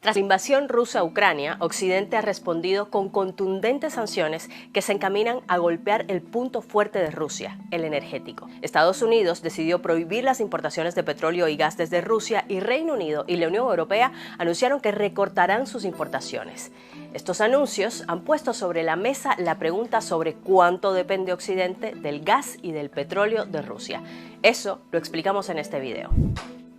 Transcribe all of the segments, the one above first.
Tras la invasión rusa a Ucrania, Occidente ha respondido con contundentes sanciones que se encaminan a golpear el punto fuerte de Rusia, el energético. Estados Unidos decidió prohibir las importaciones de petróleo y gas desde Rusia y Reino Unido y la Unión Europea anunciaron que recortarán sus importaciones. Estos anuncios han puesto sobre la mesa la pregunta sobre cuánto depende Occidente del gas y del petróleo de Rusia. Eso lo explicamos en este video.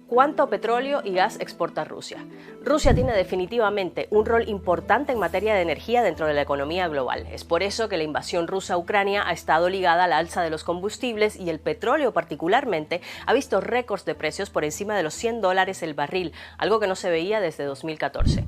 ¿Cuánto petróleo y gas exporta Rusia? Rusia tiene definitivamente un rol importante en materia de energía dentro de la economía global. Es por eso que la invasión rusa a Ucrania ha estado ligada al alza de los combustibles y el petróleo particularmente ha visto récords de precios por encima de los $100 el barril, algo que no se veía desde 2014.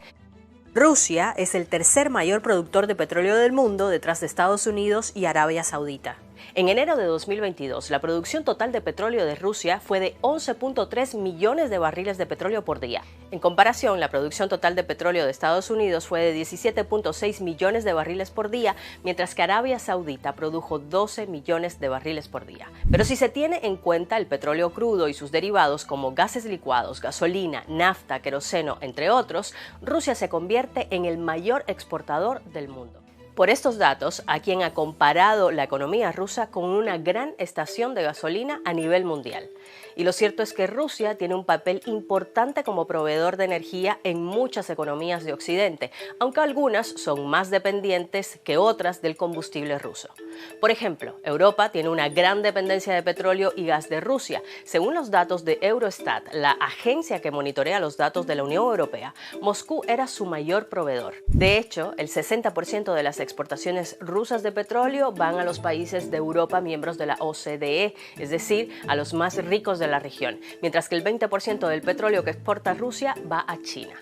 Rusia es el tercer mayor productor de petróleo del mundo detrás de Estados Unidos y Arabia Saudita. En enero de 2022, la producción total de petróleo de Rusia fue de 11.3 millones de barriles de petróleo por día. En comparación, la producción total de petróleo de Estados Unidos fue de 17.6 millones de barriles por día, mientras que Arabia Saudita produjo 12 millones de barriles por día. Pero si se tiene en cuenta el petróleo crudo y sus derivados como gases licuados, gasolina, nafta, queroseno, entre otros, Rusia se convierte en el mayor exportador del mundo. Por estos datos, a quien ha comparado la economía rusa con una gran estación de gasolina a nivel mundial. Y lo cierto es que Rusia tiene un papel importante como proveedor de energía en muchas economías de Occidente, aunque algunas son más dependientes que otras del combustible ruso. Por ejemplo, Europa tiene una gran dependencia de petróleo y gas de Rusia. Según los datos de Eurostat, la agencia que monitorea los datos de la Unión Europea, Moscú era su mayor proveedor. De hecho, el 60% de las exportaciones rusas de petróleo van a los países de Europa miembros de la OCDE, es decir, a los más ricos de la región, mientras que el 20% del petróleo que exporta Rusia va a China.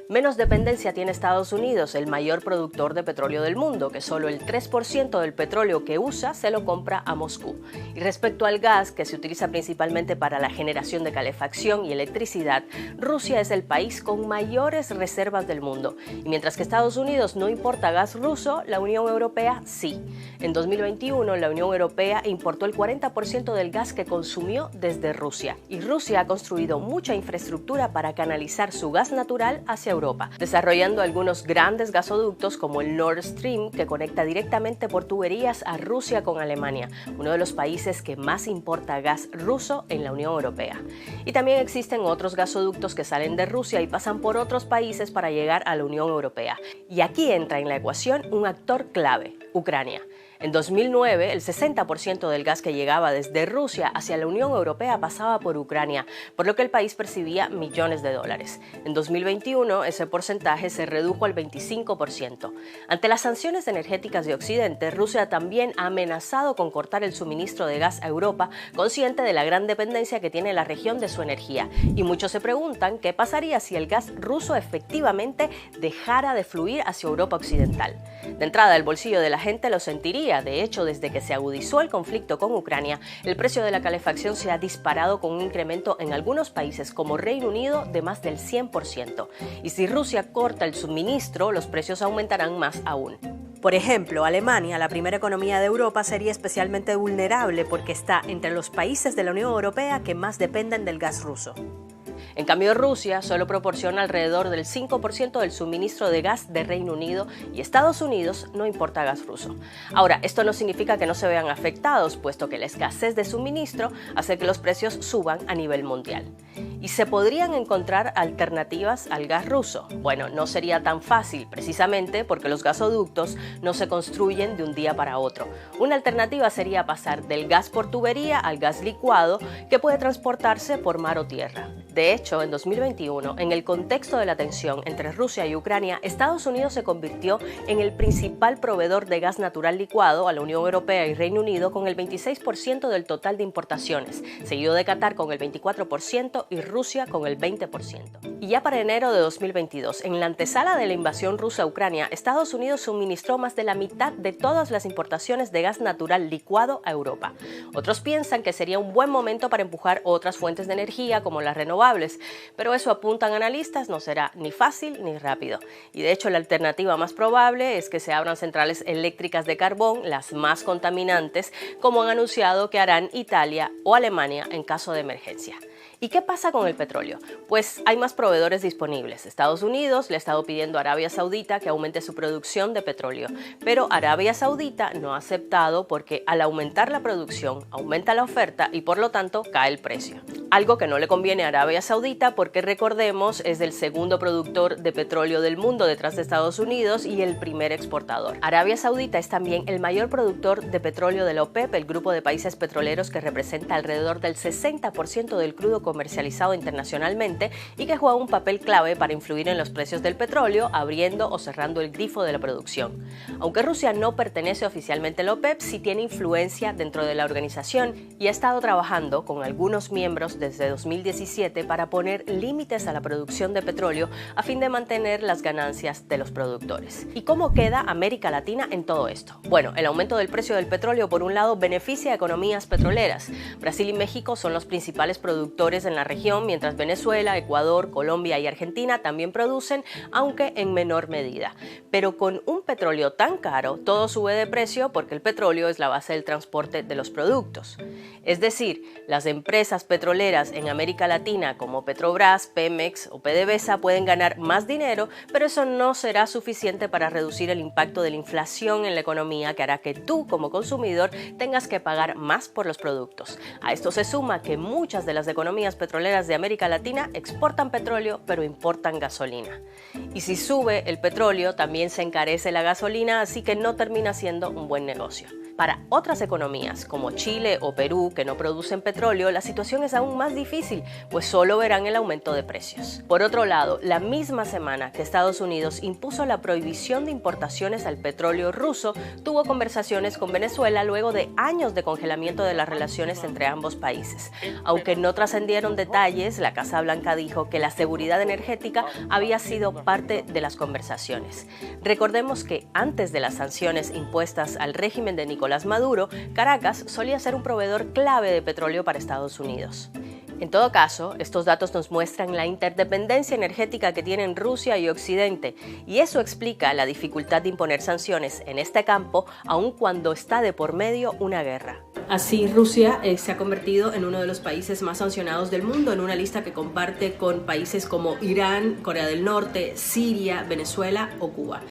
Menos dependencia tiene Estados Unidos, el mayor productor de petróleo del mundo, que solo el 3% del petróleo que usa se lo compra a Moscú. Y respecto al gas, que se utiliza principalmente para la generación de calefacción y electricidad, Rusia es el país con mayores reservas del mundo. Y mientras que Estados Unidos no importa gas ruso, la Unión Europea sí. En 2021, la Unión Europea importó el 40% del gas que consumió desde Rusia. Y Rusia ha construido mucha infraestructura para canalizar su gas natural hacia Europa, desarrollando algunos grandes gasoductos como el Nord Stream, que conecta directamente por tuberías a Rusia con Alemania, uno de los países que más importa gas ruso en la Unión Europea. Y también existen otros gasoductos que salen de Rusia y pasan por otros países para llegar a la Unión Europea. Y aquí entra en la ecuación un actor clave, Ucrania. En 2009, el 60% del gas que llegaba desde Rusia hacia la Unión Europea pasaba por Ucrania, por lo que el país percibía millones de dólares. En 2021, ese porcentaje se redujo al 25%. Ante las sanciones energéticas de Occidente, Rusia también ha amenazado con cortar el suministro de gas a Europa, consciente de la gran dependencia que tiene la región de su energía. Y muchos se preguntan qué pasaría si el gas ruso efectivamente dejara de fluir hacia Europa occidental. De entrada, el bolsillo de la gente lo sentiría. De hecho, desde que se agudizó el conflicto con Ucrania, el precio de la calefacción se ha disparado con un incremento en algunos países como Reino Unido de más del 100%. Y si Rusia corta el suministro, los precios aumentarán más aún. Por ejemplo, Alemania, la primera economía de Europa, sería especialmente vulnerable porque está entre los países de la Unión Europea que más dependen del gas ruso. En cambio, Rusia solo proporciona alrededor del 5% del suministro de gas de Reino Unido y Estados Unidos no importa gas ruso. Ahora, esto no significa que no se vean afectados, puesto que la escasez de suministro hace que los precios suban a nivel mundial. ¿Y se podrían encontrar alternativas al gas ruso? Bueno, no sería tan fácil, precisamente porque los gasoductos no se construyen de un día para otro. Una alternativa sería pasar del gas por tubería al gas licuado, que puede transportarse por mar o tierra. De hecho, en 2021, en el contexto de la tensión entre Rusia y Ucrania, Estados Unidos se convirtió en el principal proveedor de gas natural licuado a la Unión Europea y Reino Unido con el 26% del total de importaciones, seguido de Qatar con el 24% y Rusia con el 20%. Y ya para enero de 2022, en la antesala de la invasión rusa a Ucrania, Estados Unidos suministró más de la mitad de todas las importaciones de gas natural licuado a Europa. Otros piensan que sería un buen momento para empujar otras fuentes de energía como las renovables, pero eso, apuntan analistas, no será ni fácil ni rápido. Y de hecho, la alternativa más probable es que se abran centrales eléctricas de carbón, las más contaminantes, como han anunciado que harán Italia o Alemania en caso de emergencia. ¿Y qué pasa con el petróleo? Pues hay más proveedores disponibles. Estados Unidos le ha estado pidiendo a Arabia Saudita que aumente su producción de petróleo, pero Arabia Saudita no ha aceptado porque al aumentar la producción aumenta la oferta y por lo tanto cae el precio. Algo que no le conviene a Arabia Saudita porque recordemos es el segundo productor de petróleo del mundo detrás de Estados Unidos y el primer exportador. Arabia Saudita es también el mayor productor de petróleo de la OPEP, el grupo de países petroleros que representa alrededor del 60% del crudo comercializado internacionalmente y que juega un papel clave para influir en los precios del petróleo, abriendo o cerrando el grifo de la producción. Aunque Rusia no pertenece oficialmente a la OPEP, sí tiene influencia dentro de la organización y ha estado trabajando con algunos miembros desde 2017 para poner límites a la producción de petróleo a fin de mantener las ganancias de los productores. ¿Y cómo queda América Latina en todo esto? Bueno, el aumento del precio del petróleo por un lado beneficia a economías petroleras. Brasil y México son los principales productores en la región, mientras Venezuela, Ecuador, Colombia y Argentina también producen, aunque en menor medida. Pero con un petróleo tan caro, todo sube de precio porque el petróleo es la base del transporte de los productos. Es decir, las empresas petroleras en América Latina como Petrobras, Pemex o PDVSA pueden ganar más dinero, pero eso no será suficiente para reducir el impacto de la inflación en la economía que hará que tú como consumidor tengas que pagar más por los productos. A esto se suma que muchas de las economías petroleras de América Latina exportan petróleo pero importan gasolina. Y si sube el petróleo también se encarece la gasolina, así que no termina siendo un buen negocio. Para otras economías, como Chile o Perú, que no producen petróleo, la situación es aún más difícil, pues solo verán el aumento de precios. Por otro lado, la misma semana que Estados Unidos impuso la prohibición de importaciones al petróleo ruso, tuvo conversaciones con Venezuela luego de años de congelamiento de las relaciones entre ambos países. Aunque no trascendieron detalles, la Casa Blanca dijo que la seguridad energética había sido parte de las conversaciones. Recordemos que antes de las sanciones impuestas al régimen de Nicolás Maduro, Caracas solía ser un proveedor clave de petróleo para Estados Unidos. En todo caso, estos datos nos muestran la interdependencia energética que tienen Rusia y Occidente, y eso explica la dificultad de imponer sanciones en este campo, aun cuando está de por medio una guerra. Así, Rusia se ha convertido en uno de los países más sancionados del mundo, en una lista que comparte con países como Irán, Corea del Norte, Siria, Venezuela o Cuba.